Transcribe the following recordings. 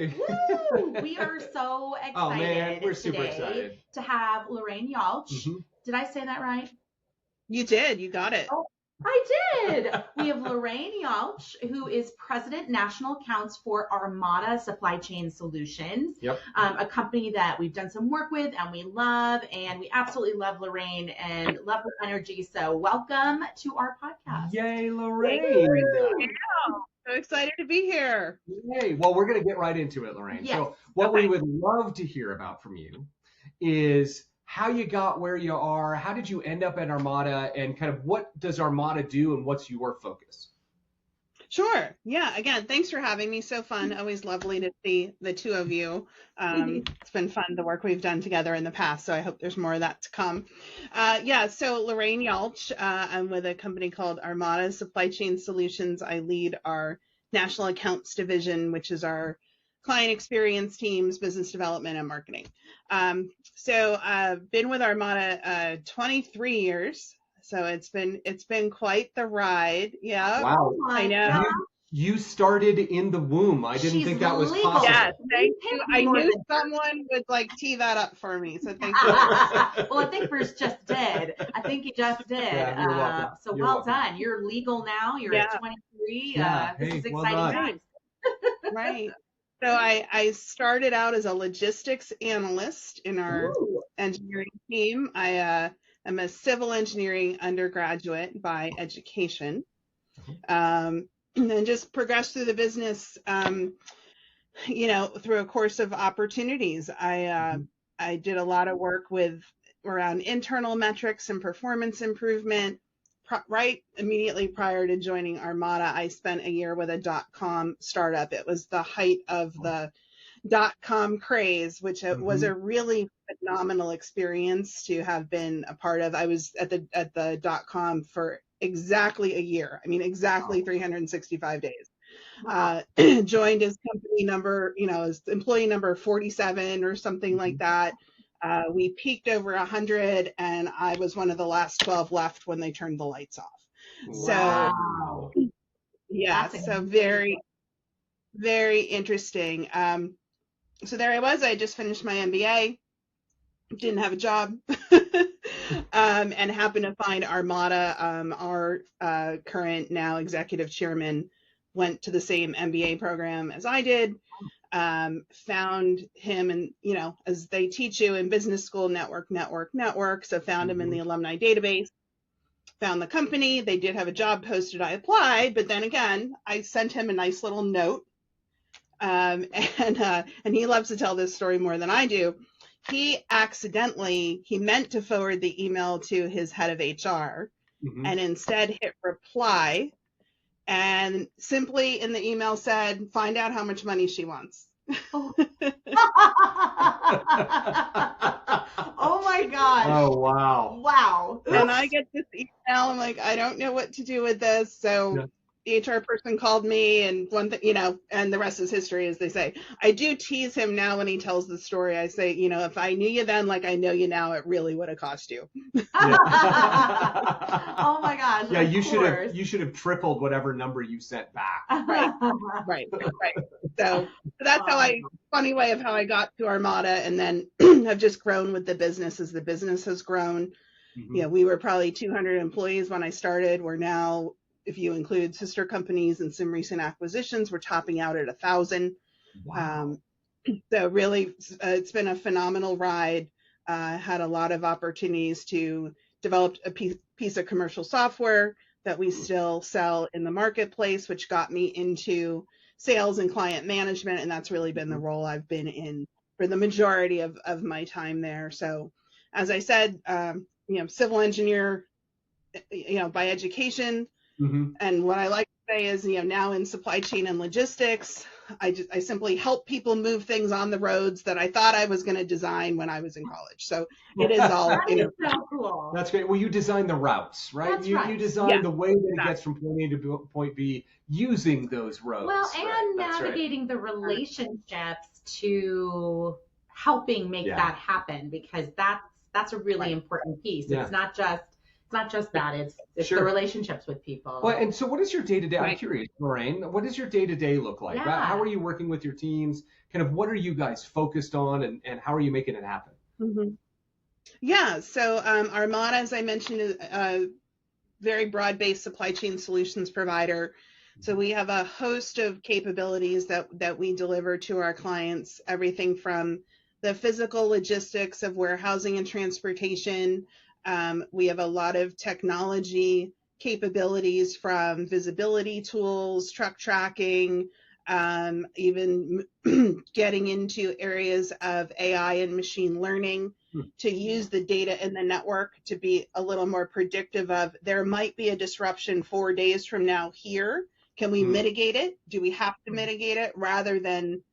Hey. Woo! We are so excited. Oh man, we're super today excited to have Loraine Yalch. Mm-hmm. Did I say that right? You did. You got it. Oh, I did. We have Loraine Yalch, who is President National Accounts for Armada Supply Chain Solutions, Yep. A company that we've done some work with and we love, and we absolutely love Loraine and love her energy. So welcome to our podcast. Yay, Lorraine. So excited to be here. Yay. Well, we're going to get right into it, Lorraine. Yes. So what we would love to hear about from you is how you got where you are. How did you end up at Armada, and kind of what does Armada do and what's your focus? Sure. Yeah. Again, thanks for having me. So fun. Always lovely to see the two of you. It's been fun, the work we've done together in the past. So I hope there's more of that to come. So Loraine Yalch, I'm with a company called Armada Supply Chain Solutions. I lead our national accounts division, which is our client experience teams, business development, and marketing. So I've been with Armada 23 years. So it's been quite the ride. Yeah. Wow. I know. You started in the womb. I didn't think that was legal. possible. Yes, thank you. I knew someone would tee that up for me. So thank you. Well, I think Bruce just did. I think he just did. Yeah, you're welcome. So You're well welcome. done. You're legal now. You're at 23. This is well exciting done. times. Right. So I started out as a logistics analyst in our engineering team. I am a civil engineering undergraduate by education, and then just progressed through the business, through a course of opportunities. I did a lot of work around internal metrics and performance improvement. Right immediately prior to joining Armada, I spent a year with a .com startup. It was the height of the .com craze, which was a really phenomenal experience to have been a part of. I was at the .com for exactly a year. I mean, exactly 365 days. Joined as company number, as employee number 47 or something like that. We peaked over 100, and I was one of the last 12 left when they turned the lights off. Wow. So, yeah, so very, very interesting. So there I was. I just finished my MBA, didn't have a job, and happened to find Armada. Our current now executive chairman went to the same MBA program as I did. Found him, and as they teach you in business school, network. So found him in the alumni database, found the company. They did have a job posted. I applied, but then again, I sent him a nice little note. And he loves to tell this story more than I do. He meant to forward the email to his head of HR, and instead hit reply. And simply in the email said, find out how much money she wants. Oh my gosh. Oh, wow. Wow. And I get this email. I'm like, I don't know what to do with this. So the HR person called me, and one thing, and the rest is history, as they say. I do tease him now when he tells the story. I say, if I knew you then like I know you now, it really would have cost you. Oh my gosh. Yeah, you should have tripled whatever number you sent back. Right. So that's funny way of how I got to Armada, and then have just grown with the business as the business has grown. We were probably 200 employees when I started. We're now, if you include sister companies and some recent acquisitions, we're topping out at 1,000. Wow. So really, it's been a phenomenal ride. Had a lot of opportunities to develop a piece of commercial software that we still sell in the marketplace, which got me into sales and client management. And that's really been the role I've been in for the majority of my time there. So as I said, civil engineer, by education. And what I like to say is, now in supply chain and logistics, I simply help people move things on the roads that I thought I was going to design when I was in college. So it is all, That is so cool. That's great. Well, you design the routes, right? That's right. You design the way that it gets from point A to point B using those roads. Well, and right? navigating the relationships to helping make that happen, because that's a really important piece. It's not just not just that, it's Sure. the relationships with people. Well, and so what is your day-to-day? Right. I'm curious, Lorraine, what does your day-to-day look like? Yeah. How are you working with your teams? Kind of what are you guys focused on, and how are you making it happen? Mm-hmm. Yeah, so Armada, as I mentioned, is a very broad-based supply chain solutions provider. So we have a host of capabilities that we deliver to our clients, everything from the physical logistics of warehousing and transportation. We have a lot of technology capabilities, from visibility tools, truck tracking, even getting into areas of AI and machine learning to use the data in the network to be a little more predictive of, there might be a disruption 4 days from now here. Can we mitigate it? Do we have to mitigate it, rather than,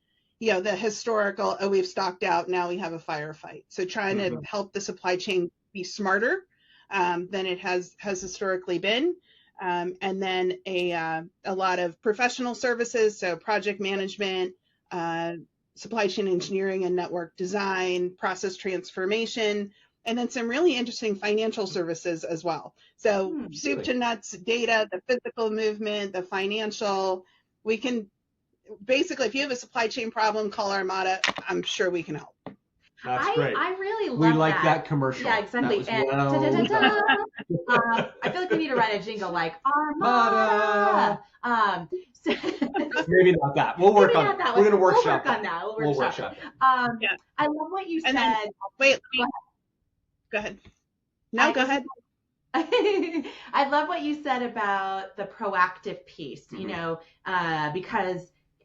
the historical, oh, we've stocked out, now we have a firefight. So trying to help the supply chain be smarter than it has historically been. And then a lot of professional services, so project management, supply chain engineering and network design, process transformation, and then some really interesting financial services as well. So soup to nuts data, the physical movement, the financial. We can basically, if you have a supply chain problem, call Armada. I'm sure we can help. That's great. I really love we like that commercial. Yeah, exactly. That was I feel like we need to write a jingle like Armada. So, maybe not that. We'll work on that. We're going to workshop on that. We'll workshop it. I love what you said. Then, wait, go ahead. No, go ahead. I love what you said about the proactive piece, because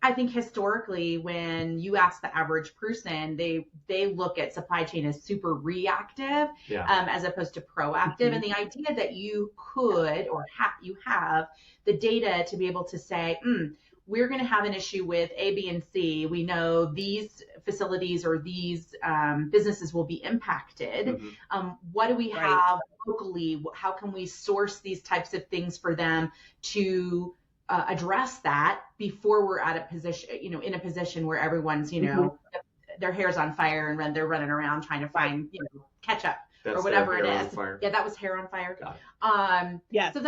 I think historically, when you ask the average person, they look at supply chain as super reactive, as opposed to proactive. And the idea that you could, or you have the data to be able to say, we're going to have an issue with A, B, and C. We know these facilities or these businesses will be impacted. What do we have locally? How can we source these types of things for them to address that before we're at a position, in a position where everyone's, their hair's on fire and they're running around trying to find, catch up. That's or whatever it is. Yeah, that was hair on fire. Yeah. So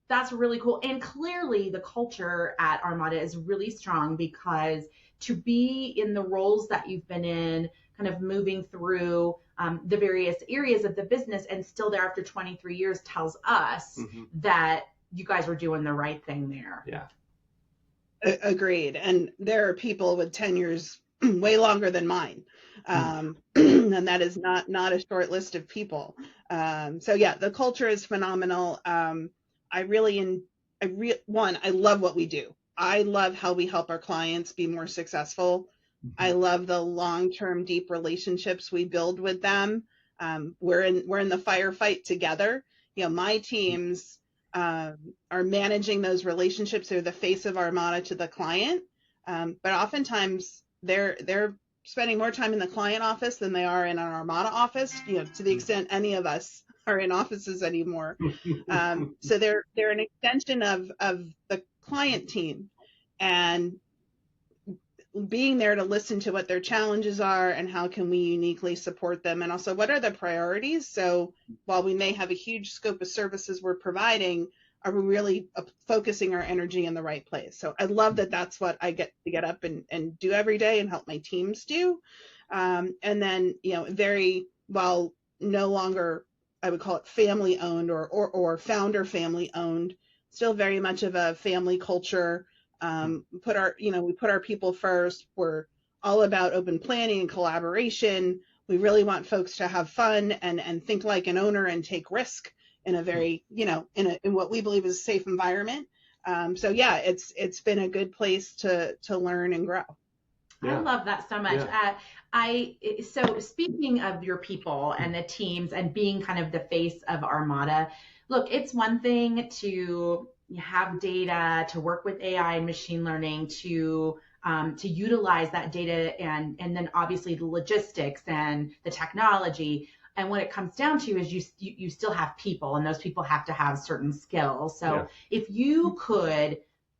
that's really cool. And clearly the culture at Armada is really strong, because to be in the roles that you've been in, kind of moving through the various areas of the business, and still there after 23 years, tells us that you guys were doing the right thing there. Yeah. Agreed. And there are people with tenures way longer than mine. And that is not a short list of people. So yeah, the culture is phenomenal. I love what we do. I love how we help our clients be more successful. I love the long-term deep relationships we build with them. We're in the firefight together. My teams are managing those relationships. They're the face of Armada to the client. But oftentimes they're spending more time in the client office than they are in an Armada office, to the extent any of us are in offices anymore. So they're an extension of the client team, and being there to listen to what their challenges are and how can we uniquely support them, and also what are the priorities. So while we may have a huge scope of services we're providing, are we really focusing our energy in the right place? So I love that that's what I get to get up and do every day and help my teams do. And then, while no longer, I would call it family owned or founder family owned, still very much of a family culture. We put our people first. We're all about open planning and collaboration. We really want folks to have fun and think like an owner and take risk in a very, in what we believe is a safe environment. So yeah, it's been a good place to learn and grow. Yeah. I love that so much. Yeah. So speaking of your people and the teams and being kind of the face of Armada, look, it's one thing to have data, to work with AI and machine learning, to utilize that data, and then obviously the logistics and the technology. And what it comes down to is you still have people, and those people have to have certain skills. So if you could,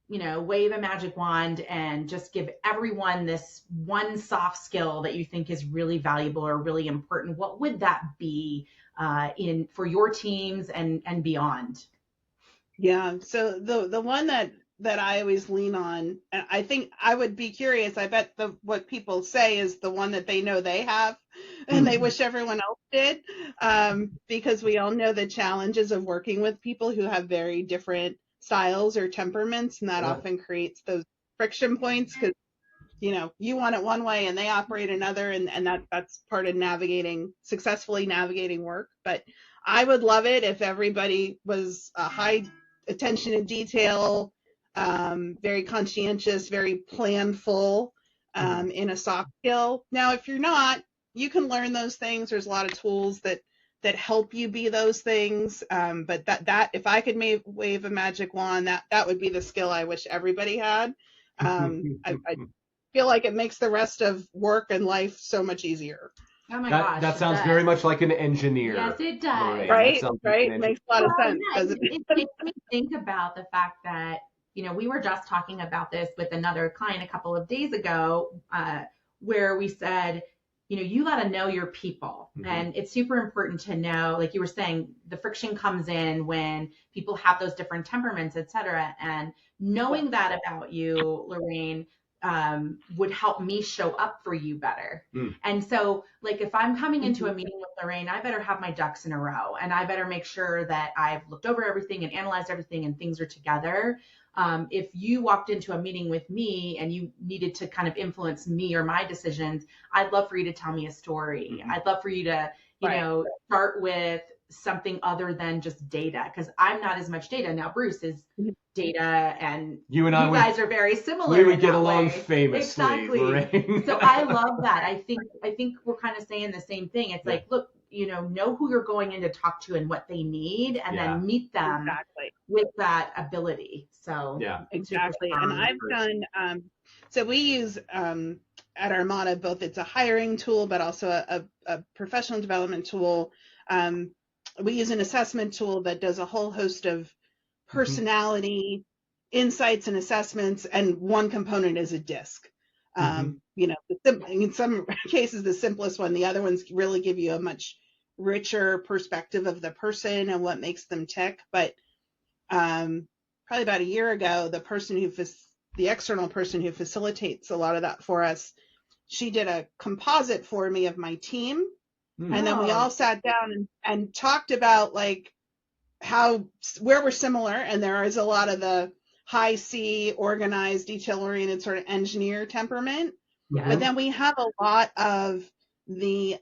wave a magic wand and just give everyone this one soft skill that you think is really valuable or really important, what would that be for your teams and beyond? Yeah. So the one that I always lean on, and I think I would be curious, I bet what people say is the one that they know they have and they wish everyone else did, because we all know the challenges of working with people who have very different styles or temperaments, and that often creates those friction points because you want it one way and they operate another, and that's part of successfully navigating work. But I would love it if everybody was a high attention to detail, very conscientious, very planful, in a soft skill. Now, if you're not, you can learn those things. There's a lot of tools that help you be those things. But that if I could wave a magic wand, that would be the skill I wish everybody had. I feel like it makes the rest of work and life so much easier. Oh my gosh. That sounds very much like an engineer. Yes, it does. Lorraine. Right? Right? Makes a lot of sense. Yeah, it makes me think about the fact that, we were just talking about this with another client a couple of days ago, where we said, you got to know your people. And it's super important to know, like you were saying, the friction comes in when people have those different temperaments, et cetera. And knowing that about you, Lorraine, would help me show up for you better. And so, like, if I'm coming into a meeting with Lorraine, I better have my ducks in a row, and I better make sure that I've looked over everything and analyzed everything and things are together. If you walked into a meeting with me and you needed to kind of influence me or my decisions, I'd love for you to tell me a story. I'd love for you to, start with something other than just data, because I'm not as much data. Now, Bruce is data, and you guys are very similar. We would get along famously. Exactly. Lorraine. So I love that. I think we're kind of saying the same thing. It's like, look, know who you're going in to talk to and what they need, and then meet them with that ability. So exactly. And I've done, so we use at Armada, both it's a hiring tool, but also a professional development tool. We use an assessment tool that does a whole host of personality insights and assessments, and one component is a disc. In some cases, the simplest one. The other ones really give you a much richer perspective of the person and what makes them tick. But probably about a year ago, the external person who facilitates a lot of that for us, she did a composite for me of my team. And then we all sat down and talked about like where we're similar. And there is a lot of the high C, organized, detail-oriented sort of engineer temperament. But then we have a lot of the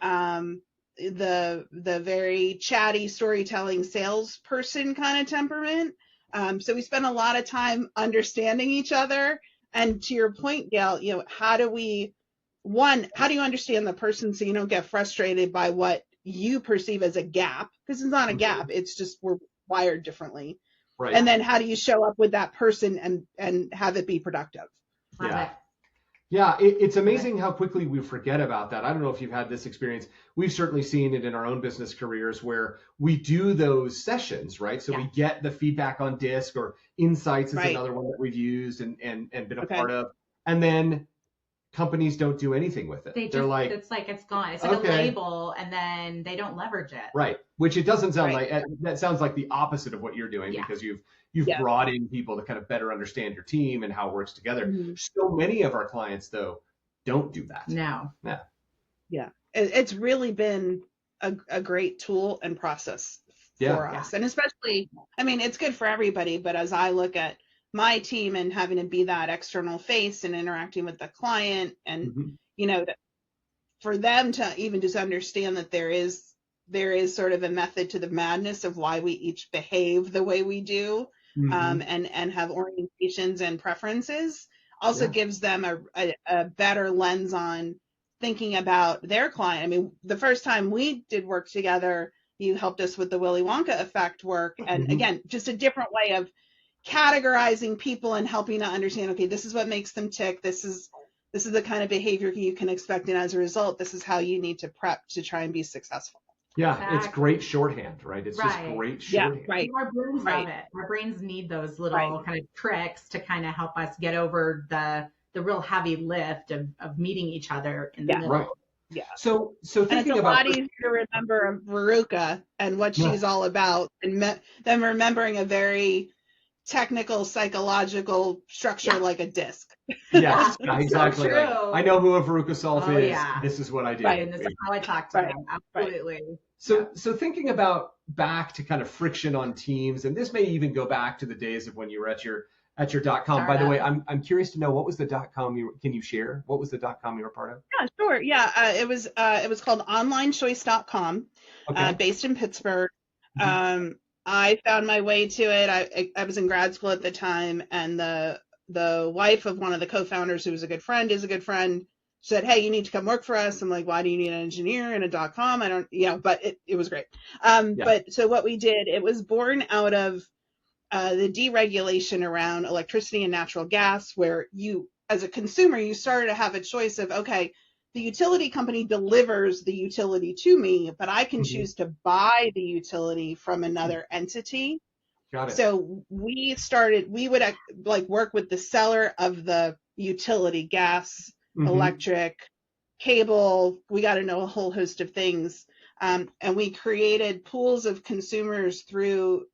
very chatty storytelling salesperson kind of temperament. So we spend a lot of time understanding each other. And to your point, Gail, how do you understand the person so you don't get frustrated by what you perceive as a gap? Because it's not a gap. It's just we're wired differently. Right. And then how do you show up with that person and have it be productive? Yeah, it's amazing how quickly we forget about that. I don't know if you've had this experience. We've certainly seen it in our own business careers where we do those sessions, right? So we get the feedback on DISC, or Insights is another one that we've used and been a part of. And then companies don't do anything with it. They're like, it's gone. It's like a label, and then they don't leverage it. Right. Which it doesn't sound like. That sounds like the opposite of what you're doing, because you've brought in people to kind of better understand your team and how it works together. So many of our clients, though, don't do that. No. Yeah. It's really been a great tool and process for us. And especially, it's good for everybody, but as I look at my team and having to be that external face and interacting with the client, and for them to even just understand that there is sort of a method to the madness of why we each behave the way we do, and have orientations and preferences, also gives them a better lens on thinking about their client. The first time we did work together, you helped us with the Willy Wonka effect work, and again, just a different way of categorizing people and helping to understand, okay, this is what makes them tick. This is the kind of behavior you can expect. And as a result, this is how you need to prep to try and be successful. Yeah. Exactly. It's great shorthand, right? It's just great shorthand. Yeah, right. Our brains love it. Our brains need those little kind of tricks to kind of help us get over the real heavy lift of meeting each other in the middle. Right. Yeah. So And it's thinking a about lot easier to remember Veruca and what she's all about than remembering a very technical psychological structure like a disc. Yes, exactly. So like, true. I know who a Veruca Solve Oh, is. yeah. This is what I do. Right. And this is how I talk to them. Absolutely. So thinking about back to kind of friction on teams, and this may even go back to the days of when you were at your .com. By the way, I'm curious to know, what was the .com can you share? What was the .com you were part of? Yeah, sure. Yeah, it was called onlinechoice.com, based in Pittsburgh. I found my way to it. I was in grad school at the time, and the wife of one of the co-founders, who was is a good friend, said, "Hey, you need to come work for us." I'm like, "Why do you need an engineer in a .com?" I don't, but it was great. But so what we did, it was born out of the deregulation around electricity and natural gas, where you, as a consumer, you started to have a choice of, okay, the utility company delivers the utility to me, but I can choose to buy the utility from another entity. Got it. So we would like work with the seller of the utility, gas, electric, cable. We got to know a whole host of things. And we created pools of consumers through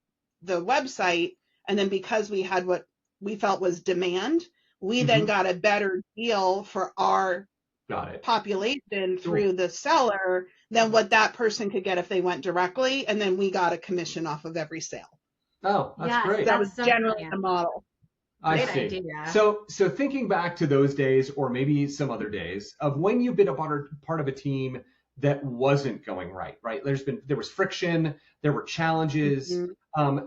the website. And then because we had what we felt was demand, we then got a better deal for our population through the seller than what that person could get if they went directly. And then we got a commission off of every sale. Oh, that's great. That was generally the model. I see. So thinking back to those days, or maybe some other days, of when you've been a part of a team that wasn't going right? There was friction, there were challenges.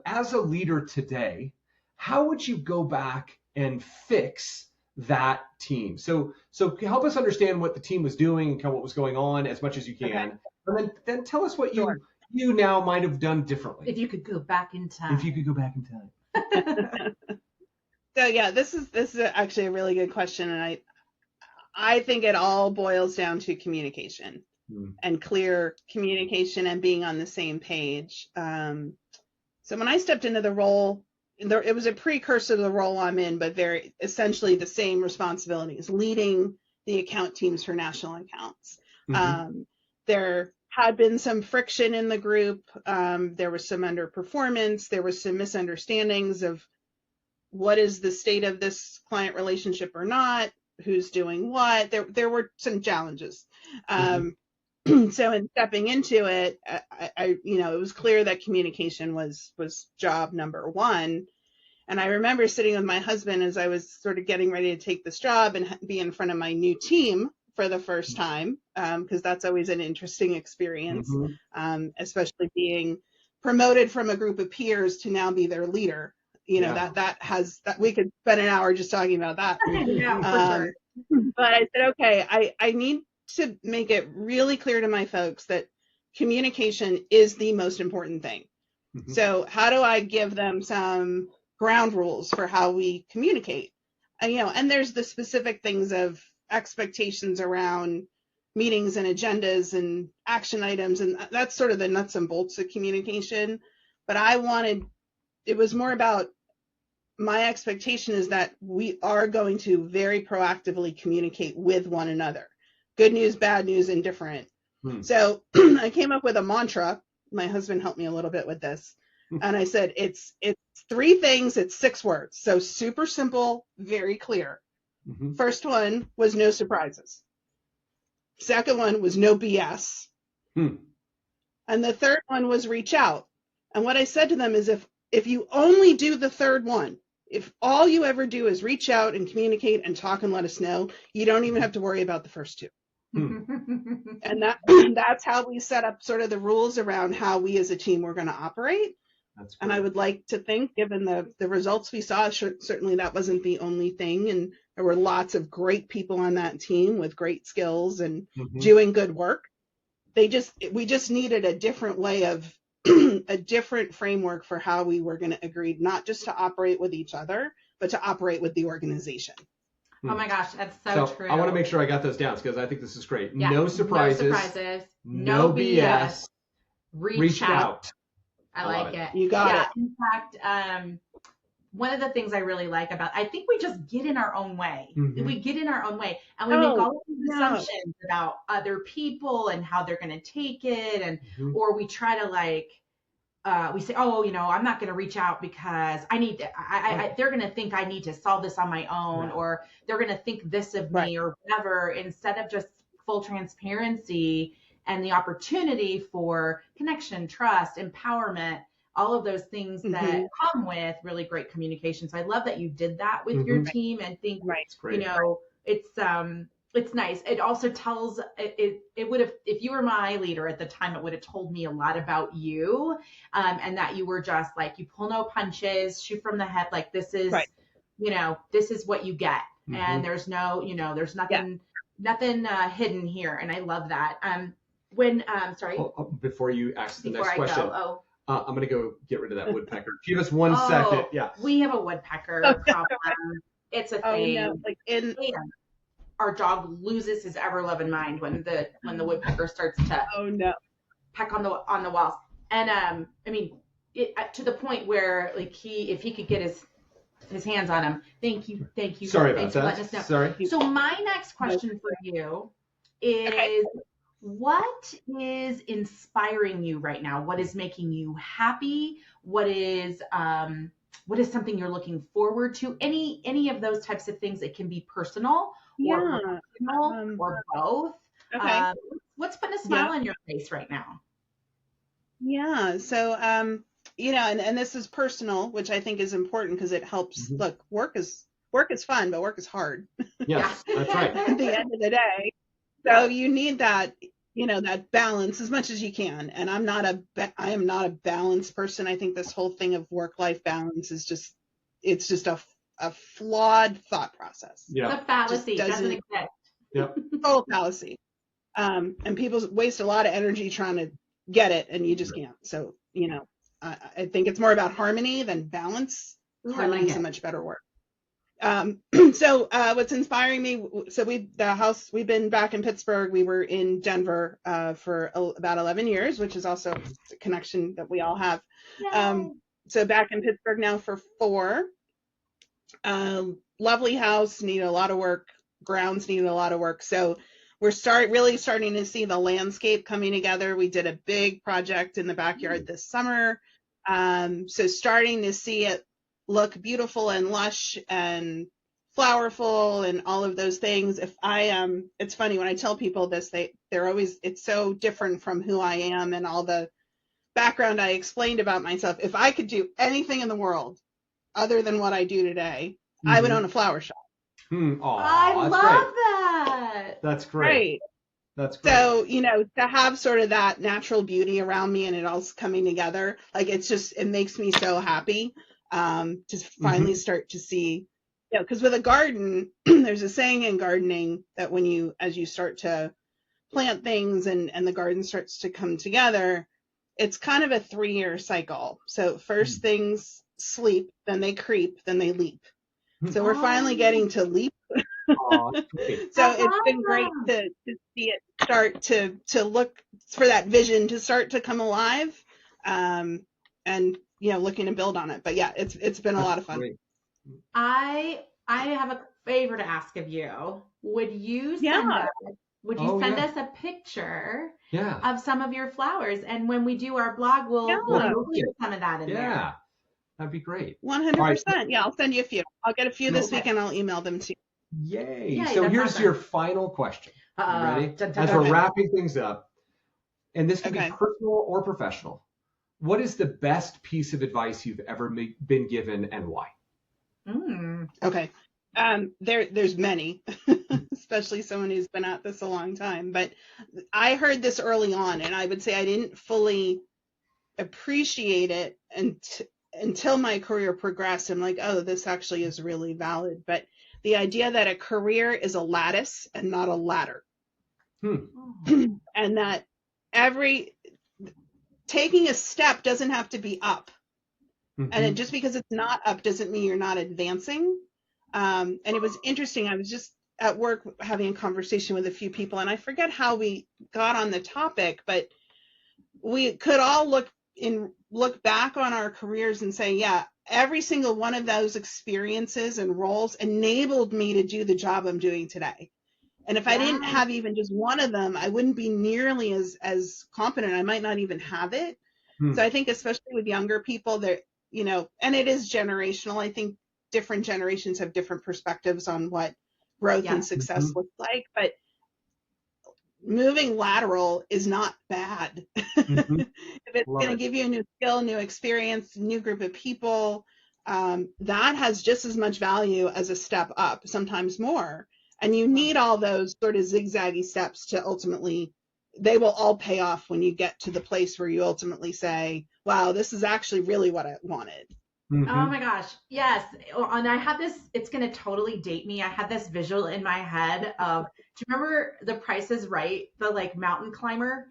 As a leader today, how would you go back and fix that team? So help us understand what the team was doing and kind of what was going on as much as you can, and then tell us what you now might have done differently. If you could go back in time. So yeah, this is actually a really good question, and I think it all boils down to communication and clear communication and being on the same page. So when I stepped into the role, it was a precursor to the role I'm in, but very essentially the same responsibilities, leading the account teams for national accounts. There had been some friction in the group. There was some underperformance. There was some misunderstandings of what is the state of this client relationship or not, who's doing what. There were some challenges. So in stepping into it, it was clear that communication was job number one. And I remember sitting with my husband as I was sort of getting ready to take this job and be in front of my new team for the first time, because that's always an interesting experience, especially being promoted from a group of peers to now be their leader. That we could spend an hour just talking about that. For sure. But I said, okay, I need to make it really clear to my folks that communication is the most important thing. So how do I give them some ground rules for how we communicate? And there's the specific things of expectations around meetings and agendas and action items, and that's sort of the nuts and bolts of communication. But it was more about, my expectation is that we are going to very proactively communicate with one another. Good news, bad news, indifferent. So I came up with a mantra. My husband helped me a little bit with this. And I said, it's 3 things, it's 6 words. So super simple, very clear. First one was no surprises. Second one was no BS. And the third one was reach out. And what I said to them is, if you only do the third one, if all you ever do is reach out and communicate and talk and let us know, you don't even have to worry about the first 2. And that's how we set up sort of the rules around how we as a team were going to operate. And I would like to think, given the results we saw, certainly that wasn't the only thing. And there were lots of great people on that team with great skills and doing good work. We just needed a different way of a different framework for how we were going to agree, not just to operate with each other, but to operate with the organization. Oh my gosh, that's so true. I want to make sure I got those down, because I think this is great. Yeah. No surprises, no BS, reach out. I like it. You got it. In fact, one of the things I really like about, I think we just get in our own way. Mhm. We get in our own way and we make all of these assumptions about other people and how they're going to take it. And, or we try to like, we say, oh, you know, I'm not going to reach out because I need to, they're going to think I need to solve this on my own, or they're going to think this of me or whatever, instead of just full transparency and the opportunity for connection, trust, empowerment, all of those things that come with really great communication. So I love that you did that with your team, and think, you know, it's nice. It also tells, it would have, if you were my leader at the time, it would have told me a lot about you, and that you were just like, you pull no punches, shoot from the hip. Like, this is, you know, this is what you get. And there's no, you know, there's nothing, nothing hidden here. And I love that. Sorry. Before you ask the next question. I'm going to go get rid of that woodpecker. Give us 1 second. Yeah. We have a woodpecker problem. It's a thing. No. Like our dog loses his ever-loving mind when the woodpecker starts to peck on the walls. And I mean, to the point where like if he could get his hands on him. Thank you. Sorry about that. Sorry. So my next question for you is, what is inspiring you right now? What is making you happy? What is something you're looking forward to? Any of those types of things. It can be personal or professional or both. Okay. What's putting a smile on your face right now? Yeah. So, you know, and this is personal, which I think is important because it helps. Look, work is fun, but work is hard. Yes, that's right. At the end of the day. So you need that, you know, that balance as much as you can. And I am not a balanced person. I think this whole thing of work-life balance is just, it's just a flawed thought process. Yeah. It's a fallacy. It doesn't exist. Yep. Total fallacy. And people waste a lot of energy trying to get it, and you just can't. So, you know, I think it's more about harmony than balance. Harmony is a much better word. So what's inspiring me, so we've been back in Pittsburgh. We were in Denver for about 11 years, which is also a connection that we all have. So back in Pittsburgh now for 4. Lovely house, needed a lot of work. Grounds needed a lot of work. So we're really starting to see the landscape coming together. We did a big project in the backyard this summer. So starting to see it look beautiful and lush and flowerful and all of those things. It's funny when I tell people this, they're always, it's so different from who I am and all the background I explained about myself. If I could do anything in the world other than what I do today, I would own a flower shop. I love that. That's great. That's great. So, you know, to have sort of that natural beauty around me and it all's coming together, like it makes me so happy. To finally start to see, you know, because with a garden, there's a saying in gardening that as you start to plant things and the garden starts to come together, it's kind of a 3-year cycle. So first things sleep, then they creep, then they leap. So we're finally getting to leap. So it's been great to see it start to look for that vision to start to come alive. And you know, looking to build on it. But yeah, it's been a lot of fun. Great. I have a favor to ask of you. Would you send us a picture of some of your flowers? And when we do our blog, we'll include some of that in there. Yeah, that'd be great. 100%. Yeah, I'll send you a few. I'll get a few this week and I'll email them to you. Yay. So here's your final question. You ready? As we're wrapping things up, and this can be personal or professional. What is the best piece of advice you've ever been given, and why? Okay. There's many, especially someone who's been at this a long time. But I heard this early on, and I would say I didn't fully appreciate it until my career progressed. I'm like, oh, this actually is really valid. But the idea that a career is a lattice and not a ladder. And that taking a step doesn't have to be up. And just because it's not up doesn't mean you're not advancing. And it was interesting. I was just at work having a conversation with a few people, and I forget how we got on the topic, but we could all look back on our careers and say, yeah, every single one of those experiences and roles enabled me to do the job I'm doing today. And if I didn't have even just one of them, I wouldn't be nearly as competent. I might not even have it. So I think especially with younger people, they're, you know, and it is generational. I think different generations have different perspectives on what growth and success looks like. But moving lateral is not bad. If it's going to give you a new skill, new experience, new group of people, that has just as much value as a step up, sometimes more. And you need all those sort of zigzaggy steps to ultimately, they will all pay off when you get to the place where you ultimately say, wow, this is actually really what I wanted. Oh my gosh. Yes. And I had this, it's going to totally date me. I had this visual in my head of, do you remember The Price is Right? The like mountain climber?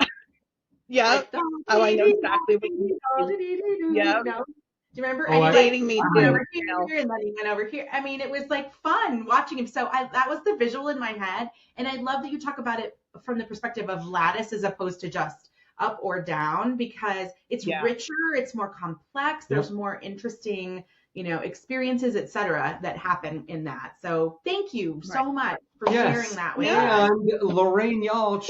Yeah. Like, oh, I know exactly what you mean. Yeah. No? Do you remember? Oh, and dating me too. over here, and then he went over here. I mean, it was like fun watching him. So that was the visual in my head. And I love that you talk about it from the perspective of lattice as opposed to just up or down, because it's richer, it's more complex, there's more interesting, you know, experiences, etc., that happen in that. So thank you so much for sharing that with us. And Loraine Yalch,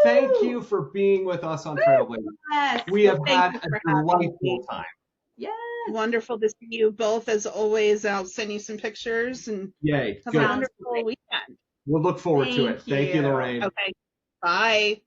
thank you for being with us on Trailblazer. Yes. We have had a delightful time. Yes. Wonderful to see you both as always. I'll send you some pictures and have a wonderful weekend. We'll look forward to it. Thank you, Loraine. Okay. Bye.